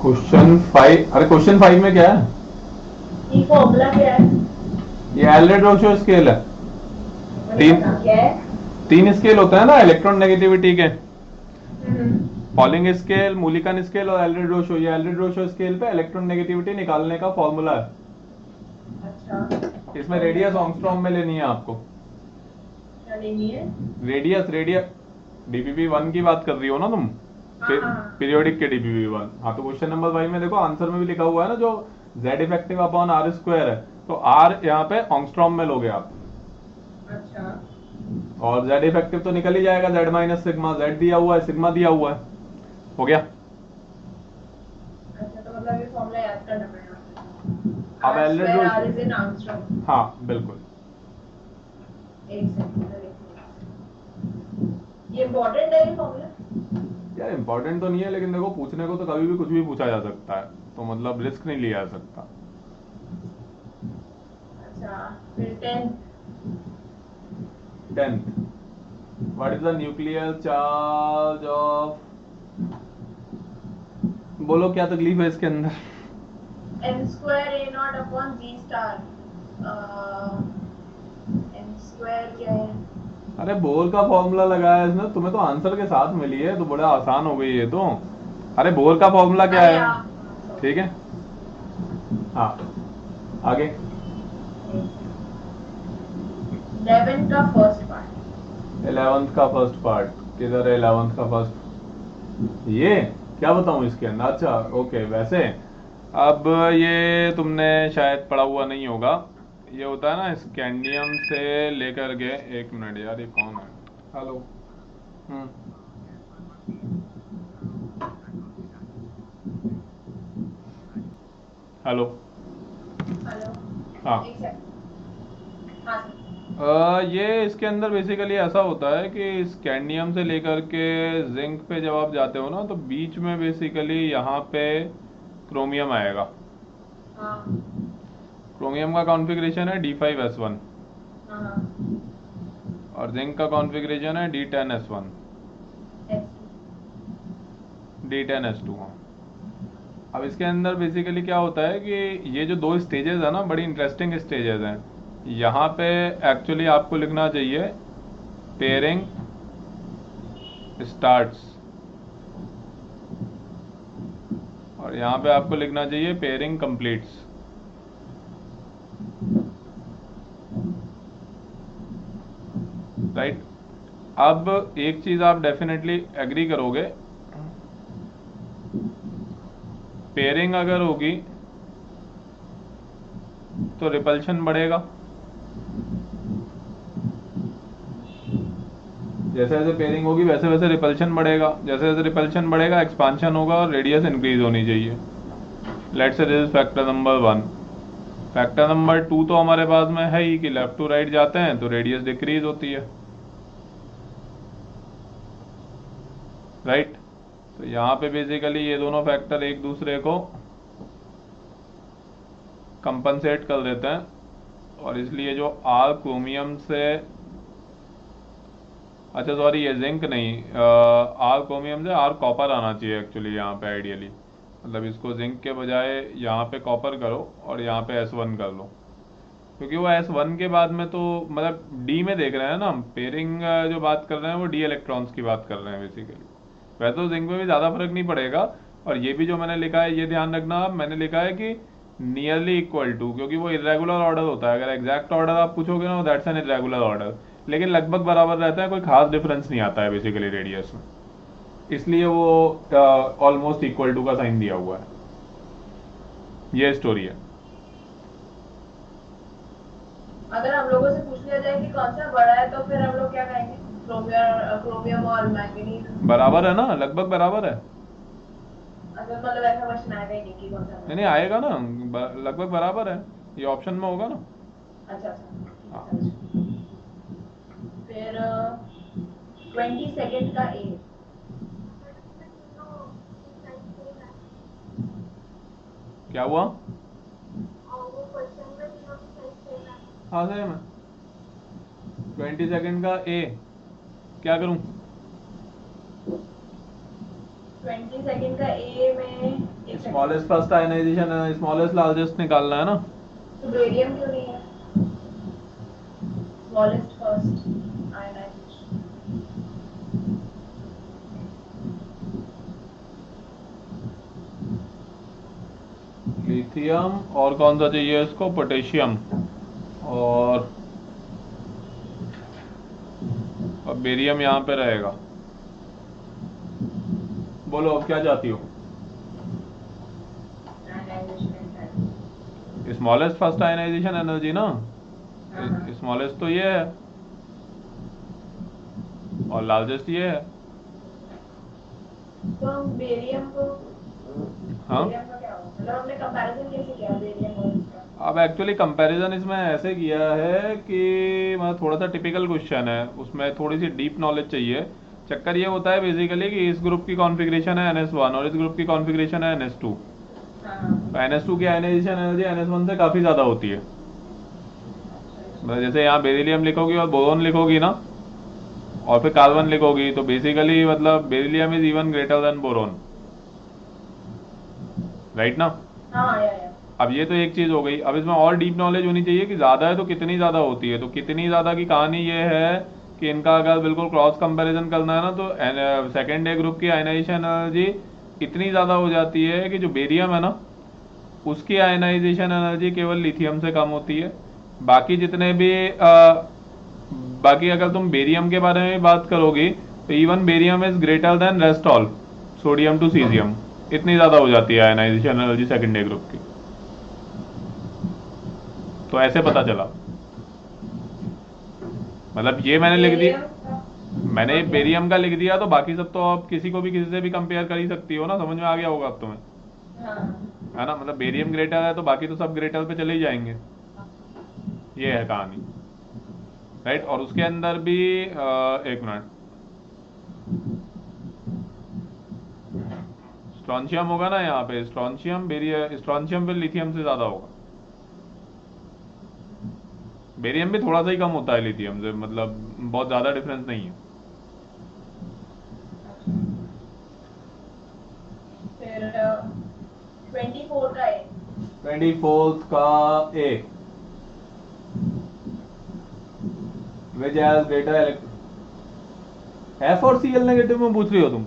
Question 5, अरे question 5 में क्या है? ये फॉर्मूला क्या है? ये एलरेड-रोशो स्केल है। मैंने पता क्या है? तीन स्केल होते हैं ना इलेक्ट्रॉन नेगेटिविटी के, हम्म, पॉलिंग स्केल, मूलिकन स्केल और एलरेड-रोशो। ये एलरेड-रोशो स्केल पे इलेक्ट्रॉन नेगेटिविटी निकालने का फॉर्मूला है। अच्छा। इसमें तो रेडियस मैं ऑंगस्ट्रॉम में लेनी है आपको। क्या लेनी है? रेडियस डीपीपी 1 की बात कर रही हो ना तुम? हाँ हाँ हाँ। पीरियोडिक के डीपीपी 1। हाँ, तो क्वेश्चन नंबर 5 में देखो आंसर में भी लिखा हुआ है ना, जो Z effective upon R square है, तो आर यहाँ पे ऑंगस्ट्रॉम में लोगे आप, अच्छा और जेड इफेक्टिव तो निकल ही जाएगा, जेड माइनस सिग्मा, जेड दिया हुआ है, सिग्मा दिया हुआ है, हो गया। अच्छा, तो मतलब ये फॉर्मूला याद करना पड़ेगा। अब R all red square rose, R is in Armstrong. हाँ बिल्कुल। एक सेकंड में लिख लिया। ये इम्पोर्टेंट है ये फॉर्मूला? यार इंपॉर्टेंट तो नहीं है, लेकिन देखो पूछने को तो कभी भी कुछ भी पूछा जा सकता है, तो मतलब रिस्क नहीं लिया जा सकता। अच्छा, फिर 10th। 10th, what is the nuclear charge of, बोलो क्या तकलीफ है इसके अंदर? M square A naught upon G star. M square क्या है? अरे बोर का फॉर्मूला लगाया है इसने, तुम्हें तो आंसर के साथ मिली है तो बड़ा आसान हो गई है तो। अरे बोर का फॉर्मूला क्या अरे है? हाँ, ठीक है, हाँ आगे। 11 का फर्स्ट पार्ट। 11th का फर्स्ट पार्ट, किधर है 11th का फर्स्ट? ये क्या बताऊं इसके अंदर? अच्छा ओके, वैसे अब ये तुमने शायद पढ़ा हुआ नहीं होगा, ये होता है ना स्कैंडियम से लेकर के, एक मिनट यार ये कौन है? हेलो। हम्म। हेलो। हेलो। हाँ। एक सेकंड। हाँ सर। ये इसके अंदर बेसिकली ऐसा होता है कि स्कैंडियम से लेकर के जिंक पे जब आप जाते हो ना, तो बीच में बेसिकली यहाँ पे क्रोमियम आएगा। हाँ क्रोमियम का कॉन्फ़िगरेशन है D5S1, हाँ हाँ। और जिंक का कॉन्फ़िगरेशन है D10S1, S2। D10S2। हाँ। अब इसके अंदर बेसिकली क्या होता है कि ये जो दो स्टेजेस है ना, बड़ी इंटरेस्टिंग स्टेजेस हैं। यहाँ पे एक्चुअली आपको लिखना चाहिए पेयरिंग स्टार्ट्स, और यहाँ पे आपको लिखना चाहिए पेयरिंग कंप्लीट्स, राइट। अब एक चीज आप डेफिनेटली एग्री करोगे, पेयरिंग अगर होगी तो रिपल्शन बढ़ेगा। जैसे जैसे पेयरिंग होगी वैसे वैसे रिपल्शन बढ़ेगा, जैसे जैसे रिपल्शन बढ़ेगा एक्सपांशन होगा और रेडियस इंक्रीज होनी चाहिए। Let's say this is factor number 1। Factor number 2 तो हमारे पास में है ही कि लेफ्ट टू राइट जाते हैं तो रेडियस डिक्रीज होती है, राइट। तो यहाँ पे बेसिकली ये दोनों फैक्टर एक दूसरे को कंपनसेट कर देते हैं, और इसलिए जो आर क्रोमियम से, अच्छा सॉरी ये जिंक नहीं, आर क्रोमियम से आर कॉपर आना चाहिए एक्चुअली यहाँ पे आइडियली, मतलब इसको जिंक के बजाय यहाँ पे कॉपर करो और यहाँ पे S1 कर लो, क्योंकि वो S1 के बाद में तो मतलब डी में देख रहे हैं ना हम, पेयरिंग जो बात कर रहे हैं वो डी इलेक्ट्रॉन्स की बात कर रहे हैं बेसिकली। वैसे तो जिंक में भी ज़्यादा फर्क नहीं पड़ेगा, और ये भी जो मैंने लिखा है ये ध्यान रखना, आप मैंने लिखा है कि नियरली इक्वल टू, क्योंकि वो इरेगुलर ऑर्डर होता है, अगर एग्जैक्ट ऑर्डर आप पूछोगे ना दैट्स एन इरेगुलर ऑर्डर, लेकिन लगभग बराबर रहता है, कोई खास डिफरेंस नहीं आता है बेसिकली रेडियस में, इसलिए वो ऑलमोस्ट इक्वल टू का साइन दिया हुआ है। ये स्टोरी है। अगर हम लोगों से पूछ लिया जाए कि कौन सा बड़ा है तो फिर हम लोग क्या कहेंगे? क्रोमियम और मैंगनीज। बराबर है ना, लगभग बराबर है। अगर मतलब ऐसा क्वेश्चन आएगा ही नहीं कि कौन सा नहीं बड़ा नहीं है। आएगा ना, लगभग बराबर है, ये ऑप्शन में होगा ना। अच्छा अच्छा, ठीक है हाँ। समझ। फिर 22nd का ए। क्या हुआ? हाँ सही में 22nd का ए, क्या करूं? 22nd का ए में एक स्मॉलेस्ट फर्स्ट आयनाइजेशन है, स्मॉलेस्ट लार्जेस्ट निकालना है ना। तो बेरियम क्यों नहीं है? Smallest first ionization. लिथियम और कौन सा चाहिए इसको, पोटेशियम और बेरियम यहाँ पे रहेगा। बोलो अब क्या चाहती हो? स्मॉलेस्ट फर्स्ट आयनाइजेशन एनर्जी ना, स्मॉलेस्ट तो ये है और लार्जेस्ट ये है। तो हम बेरियम को, हाँ बेरियम का क्या होगा? मतलब हमने कंपैरिजन कैसे किया बेरियम और इसका? अब एक्चुअली कंपैरिजन इसमें ऐसे किया है कि मतलब थोड़ा सा टिपिकल क्वेश्चन है, उसमें थोड़ी सी डीप नॉलेज चाहिए। चक्कर ये होता है बेसिकली कि इस ग्रुप की कॉन्फ़िगरेशन है NS1 और इस ग्रुप की कॉन्फ़िगरेशन है NS2। तो NS2 की आयनाइजेशन एनर्जी NS1 से काफ़ी ज़्यादा होती है। मतलब जैसे यहाँ बेरिलियम लिखोगी और बोरोन लिखोगी ना, और फिर कार्बन लिखोगी, तो बेसिकली मतलब beryllium is even greater than boron, right ना। अब ये तो एक चीज हो गई। अब इसमें और डीप नॉलेज होनी चाहिए कि ज्यादा है तो कितनी ज्यादा होती है। तो कितनी ज्यादा की कहानी ये है कि इनका अगर बिल्कुल क्रॉस कंपैरिजन करना है ना, तो सेकेंड ए ग्रुप की आयनाइजेशन एनर्जी इतनी ज्यादा हो जाती है कि जो बेरियम है ना, उसकी आयनाइजेशन एनर्जी केवल लिथियम से कम होती है। बाकी जितने भी बाकी अगर तुम बेरियम के बारे में बात करोगी तो even barium is greater than rest all, sodium to caesium, इतनी ज्यादा हो जाती है ionisation energy second A group की। तो ऐसे पता चला, मतलब ये मैंने लिख दिया, मैंने बेरियम का लिख दिया, तो बाकी सब तो आप किसी को भी किसी से भी कंपेयर कर ही सकती हो ना। समझ में आ गया होगा अब तुम्हें, है ना। मतलब बेरियम ग्रेटर है तो बाकी तो सब ग्रेटर पे चले ही जाएंगे, ये है कहानी, राइट। और उसके अंदर भी एक मिनट, स्ट्रॉन्शियम होगा ना यहाँ पे, स्ट्रॉन्शियम फिर लिथियम से ज्यादा होगा। बेरियम भी थोड़ा सा ही कम होता है लिथियम से, मतलब बहुत ज्यादा डिफरेंस नहीं है। फिर 24 का है, 24 का ए, विच हैज ग्रेटर एफ और सीएल नेगेटिव में पूछ रही हो तुम?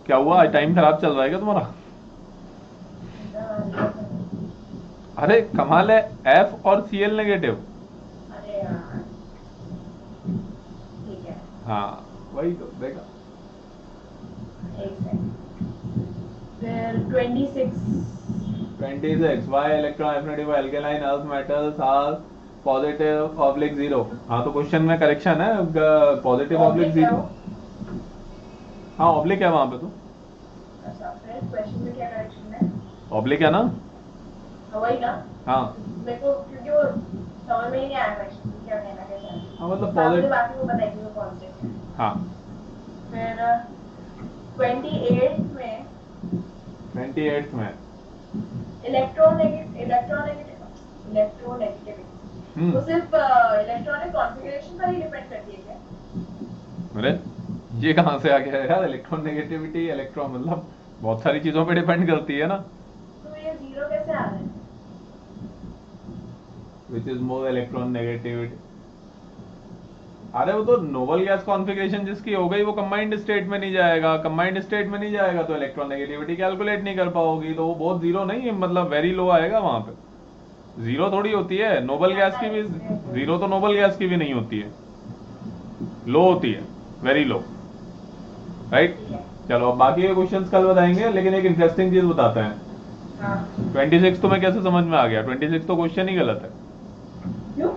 क्या हुआ, टाइम खराब चल रहा है क्या तुम्हारा? अरे कमाल है, एफ और सीएल नेगेटिव। अरे यार ठीक है, हाँ वही तो देखा। एक सेकंड। फिर 26 Y electron affinity for alkaline earth metals are positive oblique zero. हाँ तो क्वेश्चन में करेक्शन है, पॉजिटिव ऑब्लिक जीरो। हाँ ऑब्लिक है वहां पे तो। अच्छा फिर क्वेश्चन में क्या करेक्शन है? ऑब्लिक है ना। वही ना। हाँ मेरे को क्योंकि वो समझ में ही नहीं आया क्वेश्चन क्या कहना क्या चाह रहे हैं। हाँ मतलब मुझे पॉजिटिव, बाकी को पता है कि वो पॉजिटिव है। हाँ फिर 28 में 28 में इलेक्ट्रोनेगेटिविटी वो सिर्फ इलेक्ट्रॉनिक कॉन्फ़िगरेशन पर ही डिपेंड करती है क्या? अरे ये कहाँ से आ गया यार, इलेक्ट्रॉन नेगेटिविटी, इलेक्ट्रॉन मतलब बहुत सारी चीजों पे डिपेंड करती है ना। तो ये जीरो कैसे आ रहा है? Which is more electron negativity. अरे वो तो नोबल गैस कॉन्फ़िगरेशन जिसकी हो गई वो कंबाइंड स्टेट में नहीं जाएगा, कंबाइंड स्टेट में नहीं जाएगा तो इलेक्ट्रॉन नेगेटिविटी कैलकुलेट नहीं कर पाओगी, तो वो बहुत जीरो नहीं है, मतलब वेरी लो आएगा वहां पे। जीरो थोड़ी होती है नोबल गैस की भी, जीरो तो नोबल गैस की भी नहीं होती है, लो होती है, वेरी लो, राइट। चलो अब बाकी के क्वेश्चंस कल बताएंगे, लेकिन एक इंटरेस्टिंग चीज बताते हैं। 26 तुम्हें कैसे समझ में आ गया? 26 तो क्वेश्चन ही गलत है। क्यों?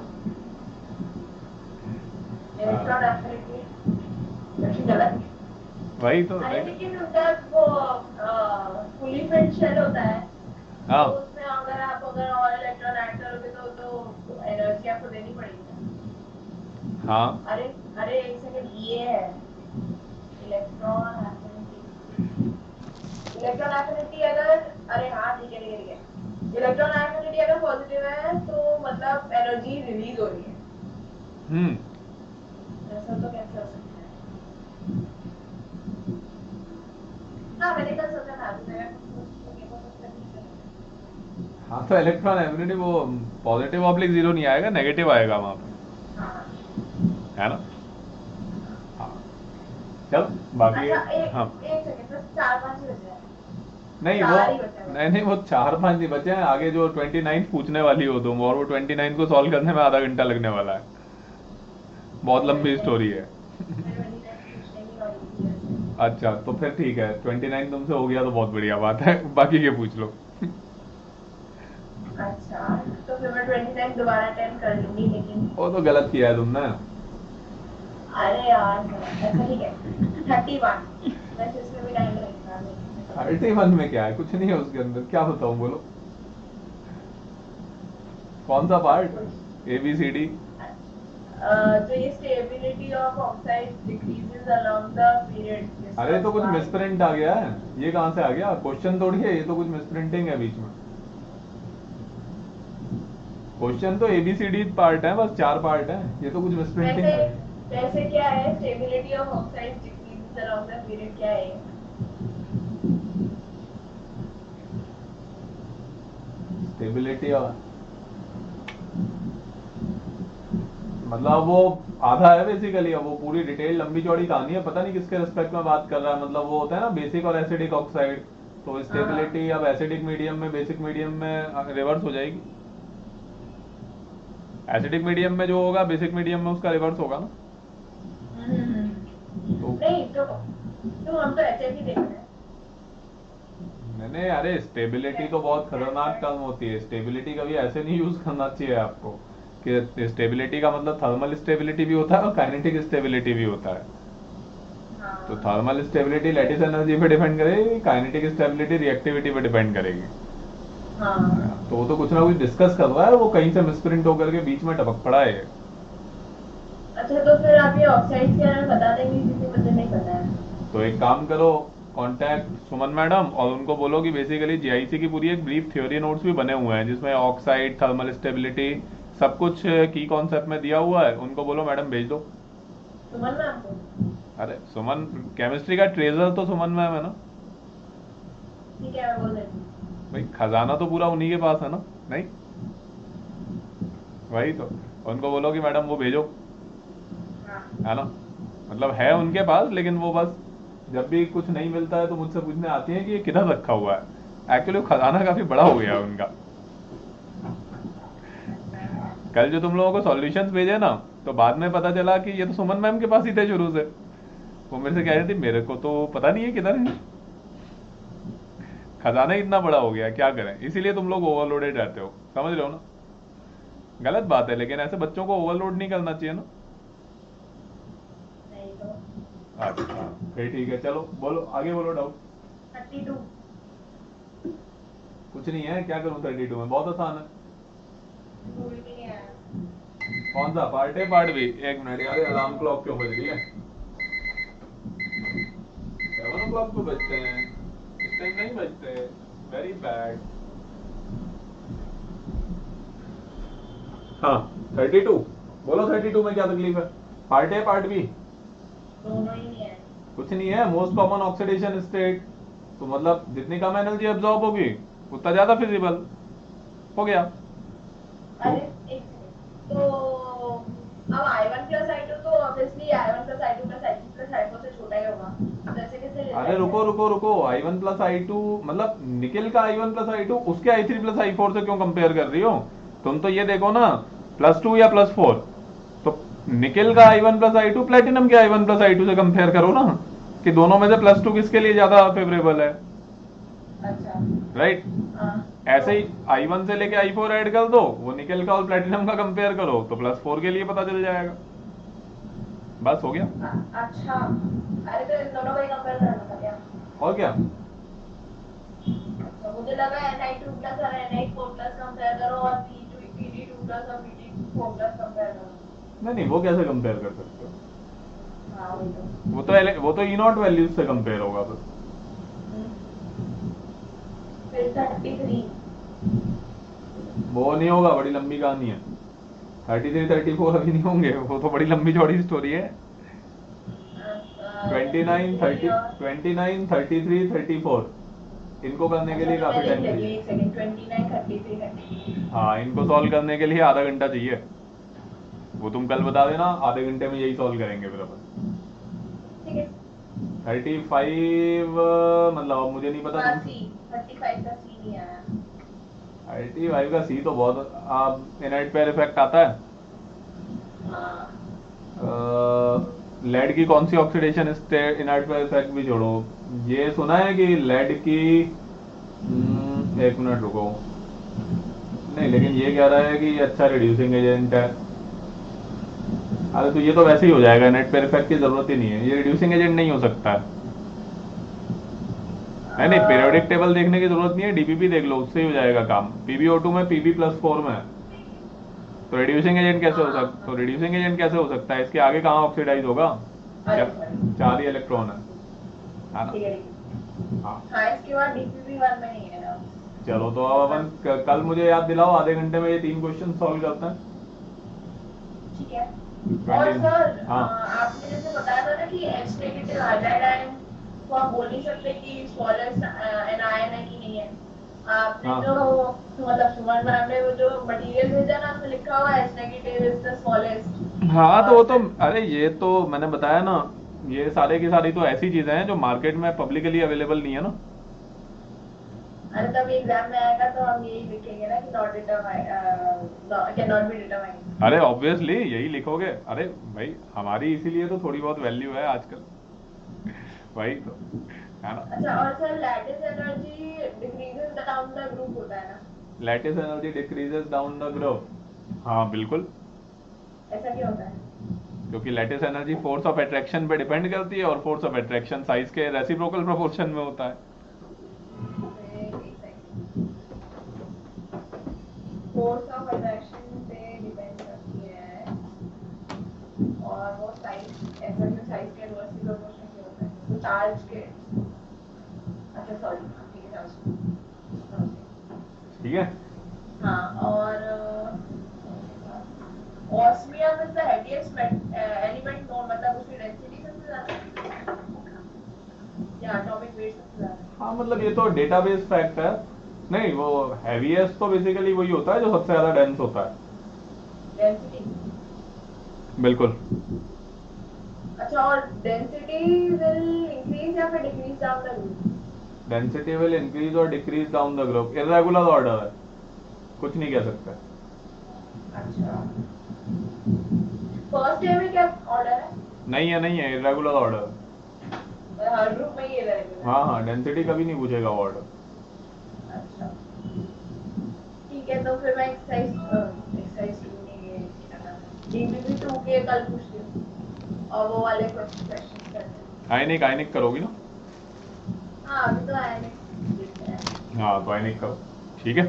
इलेक्ट्रॉन एफिनिटी गलत। वही तो अरे लेकिन उसका वो फुली फिल्ड शेल होता है, हाँ तो उसमें अगर और इलेक्ट्रॉन ऐड करोगे तो एनर्जी आपको देनी पड़ेगी। हाँ अरे अरे एक सेकंड, ये है इलेक्ट्रॉन एफिनिटी अगर, अरे हाँ ठीक है, इलेक्ट्रॉन एफिनिटी अगर पॉजिटिव है तो मतलब एनर्जी रिलीज हो रही है। ऐसा तो कैसे हो सकता है? हाँ मैंने कल सोचा था, हाँ तो इलेक्ट्रॉन एफिनिटी वो पॉजिटिव ऑब्लिक जीरो नहीं आएगा, नेगेटिव आएगा वहां पे, हाँ। है ना। हाँ चल बाकी अच्छा हाँ एक सेकंड, बस 4-5 ही बचे हैं। नहीं वो 4 ही बचे हैं। नहीं वो 4-5 नहीं बचे हैं, आगे जो 29 पूछने वाली हो तुम, और वो 29 को सॉल्व करने में आधा घंटा लगने वाला है, बहुत लंबी स्टोरी है। मैं 29 पूछने ही वाली थी ऐसे। अच्छा तो फिर ठीक है, 29 तुमसे हो गया तो बहुत बढ़िया बात है, बाकी के पूछ लो। अच्छा तो फिर मैं 29 दोबारा अटेम्प्ट कर लूंगी, लेकिन वो तो गलत किया है तुमने। अरे यार अच्छा ठीक है 31। वैसे इसमें भी टाइम लगेगा लेकिन 31 में क्या है, कुछ नहीं है उसके अंदर, क्या बताऊं बोलो, कौन सा part, A B C D. तो ये stability of oxide decreases along the period. अरे तो कुछ मिसप्रिंट आ गया है, ये कहाँ से आ गया, क्वेश्चन थोड़ी है ये, तो कुछ मिसप्रिंटिंग है बीच में। क्वेश्चन तो एबीसीडी पार्ट है, बस 4 पार्ट है, ये तो कुछ मिसप्रिंटिंग वैसे है। वैसे क्या है stability of oxide decreases along the period, क्या है? स्टेबिलिटी मतलब वो आधा है बेसिकली, अब वो पूरी डिटेल लंबी चौड़ी कहानी है, पता नहीं किसके रिस्पेक्ट में बात कर रहा है। मतलब वो होता है ना बेसिक और एसिडिक ऑक्साइड, तो स्टेबिलिटी अब एसिडिक मीडियम में बेसिक मीडियम में रिवर्स हो जाएगी, एसिडिक मीडियम में जो होगा बेसिक मीडियम में उसका रिवर्स होगा ना। तो नहीं तो हम तो एचएफ ही देख रहे हैं। मैंने अरे स्टेबिलिटी तो बहुत खतरनाक टर्म होती है, स्टेबिलिटी कभी ऐसे नहीं यूज करना चाहिए आपको, कि स्टेबिलिटी का मतलब थर्मल स्टेबिलिटी भी होता है और काइनेटिक स्टेबिलिटी भी होता है। तो थर्मल स्टेबिलिटी लैटिस एनर्जी पे डिपेंड करेगी, काइनेटिक स्टेबिलिटी रिएक्टिविटी पे डिपेंड करेगी। हाँ। तो वो तो कुछ ना कुछ डिस्कस कर रहा है, वो कहीं से मिसप्रिंट होकर के बीच में टपक पड़ा है। अच्छा तो फिर आप ये ऑक्साइड्स के बारे में बता देंगे क्योंकि मुझे नहीं पता है। तो एक काम करो, कांटेक्ट सुमन मैडम और उनको बोलो कि बेसिकली जीआईसी की पूरी एक ब्रीफ थ्योरी नोट्स भी बने हुए हैं जिसमें ऑक्साइड थर्मल स्टेबिलिटी सब कुछ की कॉन्सेप्ट में दिया हुआ है, उनको बोलो मैडम भेज दो। सुमन मैम को? अरे सुमन केमिस्ट्री का ट्रेजर तो सुमन मैम है ना। ठीक है मैं बोल देती हूँ। भाई खजाना तो पूरा उन्हीं के पास है ना, नहीं वही तो, उनको बोलो कि मैडम वो भेजो, हाँ। है ना। मतलब है उनके पास, लेकिन वो बस जब भी कुछ नहीं मिलता है तो मुझसे पूछने आती है कि ये किधर रखा हुआ है। एक्चुअली खजाना काफी बड़ा हो गया है उनका। कल जो तुम लोगों को सॉल्यूशंस भेजे ना, तो बाद में पता चला कि ये तो सुमन मैम के पास ही थे शुरू से। वो मेरे से कह रही थी मेरे को तो पता नहीं है किधर है, खजाना इतना बड़ा हो गया क्या करें, इसीलिए तुम लोग ओवरलोडेड रहते हो, समझ रहे हो ना। गलत बात है, लेकिन ऐसे बच्चों को ओवरलोड नहीं करना चाहिए ना। नहीं तो अच्छा फिर ठीक है, चलो बोलो आगे, बोलो डाउट। 32। कुछ नहीं है, क्या करूं 32 में, बहुत आसान है। भूल भी नहीं आया। कौन सा पार्ट है, पार्ट बी, एक मिनट यार, अलार्म क्लॉक क्यों बज रही है, 7 o'clock पे बजते हैं, इस टाइम नहीं बजते, वेरी बैड। हाँ 32, बोलो 32 में क्या तकलीफ है, पार्ट ए पार्ट बी। दोनों ही नहीं है। कुछ नहीं है, मोस्ट कॉमन ऑक्सीडेशन स्टेट, तो मतलब जितनी कम एनर्जी एब्जॉर्ब होगी उतना ज्यादा फिजिबल हो गया। अरे एक सेकंड, तो अब I1 प्लस I2 तो obviously I1 plus I2 plus I3 plus I4 से छोटा ही होगा, तो ऐसे कैसे ले अरे रुको रुको रुको, I1 प्लस I2 मतलब निकिल का I1 प्लस I2 उसके I3 प्लस I4 से क्यों कंपेयर कर रही हो, तुम तो ये देखो ना +2 या +4, तो निकिल का I1 प्लस I2 प्लेटिनम के I1 प्लस I2 से कंपेयर करो ना, कि दोनों में से +2 किसके लिए ज्यादा फेवरेबल है। अच्छा राइट, ऐसे ही I1 से लेके I4 ऐड कर दो, वो निकल का और प्लेटिनम का कंपेयर करो तो +4 के लिए पता चल जाएगा, बस हो गया। अच्छा अरे तो इन दोनों को ही कंपेयर करना था क्या? और क्या, अच्छा मुझे लगा Ni2 प्लस और Ni4 प्लस कंपेयर करो और Pd2 प्लस और Pd4 प्लस कंपेयर करो। नहीं नहीं वो कैसे कंपेयर कर सकते हो, हाँ वही तो। वो तो E0 वैल्यूज से कंपेयर होगा बस। फिर 33। वो नहीं होगा, बड़ी लंबी कहानी है, 33 34 अभी नहीं होंगे, वो तो बड़ी लंबी चौड़ी स्टोरी है। 29 30 29 33 34 इनको करने के लिए काफी टाइम चाहिए। एक सेकंड, 29 33 33। हाँ, इनको सॉल्व करने के लिए आधा घंटा चाहिए। वो तुम कल बता देना, आधे घंटे में यही सॉल्व करेंगे फिर अपन। ठीक है। 35 मतलब अब मुझे नहीं पता तुम। 35 का सी नहीं आया। 35 का सी तो बहुत अब इनर्ट पेयर इफेक्ट आता है। हाँ। लेड की कौन सी ऑक्सीडेशन इनर्ट पेयर इफेक्ट भी छोड़ो, ये सुना है कि लेड की एक मिनट रुको, नहीं लेकिन ये कह रहा है कि अच्छा रिड्यूसिंग एजेंट है। अरे तो ये तो वैसे ही हो जाएगा, नेट पेयर इफेक्ट की जरूरत ही नहीं है, ये रिड्यूसिंग एजेंट नहीं हो सकता है। नहीं, पीरियोडिक टेबल देखने की जरूरत नहीं है, डीपीपी देख लो, उससे ही हो जाएगा काम। पीबीओ2 में Pb+4 में है, तो रिड्यूसिंग एजेंट कैसे हो सकता, तो रिड्यूसिंग एजेंट कैसे हो सकता है, इसके आगे कहाँ ऑक्सीडाइज होगा, 4 ही इलेक्ट्रॉन है ना। हाँ, इसके बाद DPP1 में नहीं है ना। चलो तो अब अपन कल मुझे याद दिलाओ, आधे घंटे में ये 3 क्वेश्चन सॉल्व करते हैं। ठीक है। और सर आपने जैसे बताया था ना कि H नेगेटिव हाइड्राइड आयन को आप बोल नहीं सकते कि स्मॉलेस्ट आयन है कि नहीं है। आपने जो मतलब सुमन मैम ने वो जो मटेरियल भेजा ना, उसमें लिखा हुआ है H negative is the smallest. हाँ तो वो तो अरे ये तो मैंने बताया ना, ये सारे की सारी तो ऐसी चीजें हैं जो मार्केट में पब्लिकली अवेलेबल नहीं है ना। अरे तब एग्जाम में आएगा तो हम यही लिखेंगे ना कि not determined, can not be determined. अरे ऑब्वियसली यही लिखोगे, अरे भाई हमारी इसीलिए तो थोड़ी बहुत वैल्यू है आजकल वही तो है ना। अच्छा, और sir lattice energy decreases down the group होता है ना। Lattice energy decreases down the group, हाँ बिल्कुल। ऐसा क्यों होता है? क्योंकि lattice energy force of attraction पे डिपेंड करती है, और फोर्स ऑफ अट्रैक्शन साइज के रेसिप्रोकल प्रोपोर्शन में होता है। फोर्स ऑफ अट्रैक्शन पे डिपेंड करती है, और वो साइज ऐसा जो साइज के इनवर्सली प्रोपोर्शनल में होता है, तो चार्ज के। अच्छा सॉरी, ठीक है, ठीक है। हाँ, और osmium is the heaviest element known, मतलब उसकी डेंसिटी सबसे ज्यादा है या एटॉमिक वेट सबसे ज्यादा है? हाँ मतलब ये तो डेटाबेस फैक्ट है, नहीं वो हैवीएस्ट तो बेसिकली वही होता है जो सबसे ज्यादा डेंस होता है। डेंसिटी, बिल्कुल। अच्छा, और डेंसिटी विल इंक्रीज या फिर decrease down the group? Density will increase और decrease down the group, irregular order है, कुछ नहीं कह सकते। अच्छा, फर्स्ट ईयर में क्या ऑर्डर है? नहीं है इरेगुलर ऑर्डर। हर ग्रुप में ही इरेगुलर? हाँ डेंसिटी कभी नहीं पूछेगा ऑर्डर। अच्छा ठीक है, तो फिर मैं एक्सरसाइज 2 नहीं, DPP2 के कल पूछती हूँ, और वो वाले क्वेश्चन करते हैं। आयनिक करोगी ना? हाँ, अभी तो आया नहीं। हाँ तो आयनिक करो, ठीक है,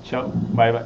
चलो बाय बाय।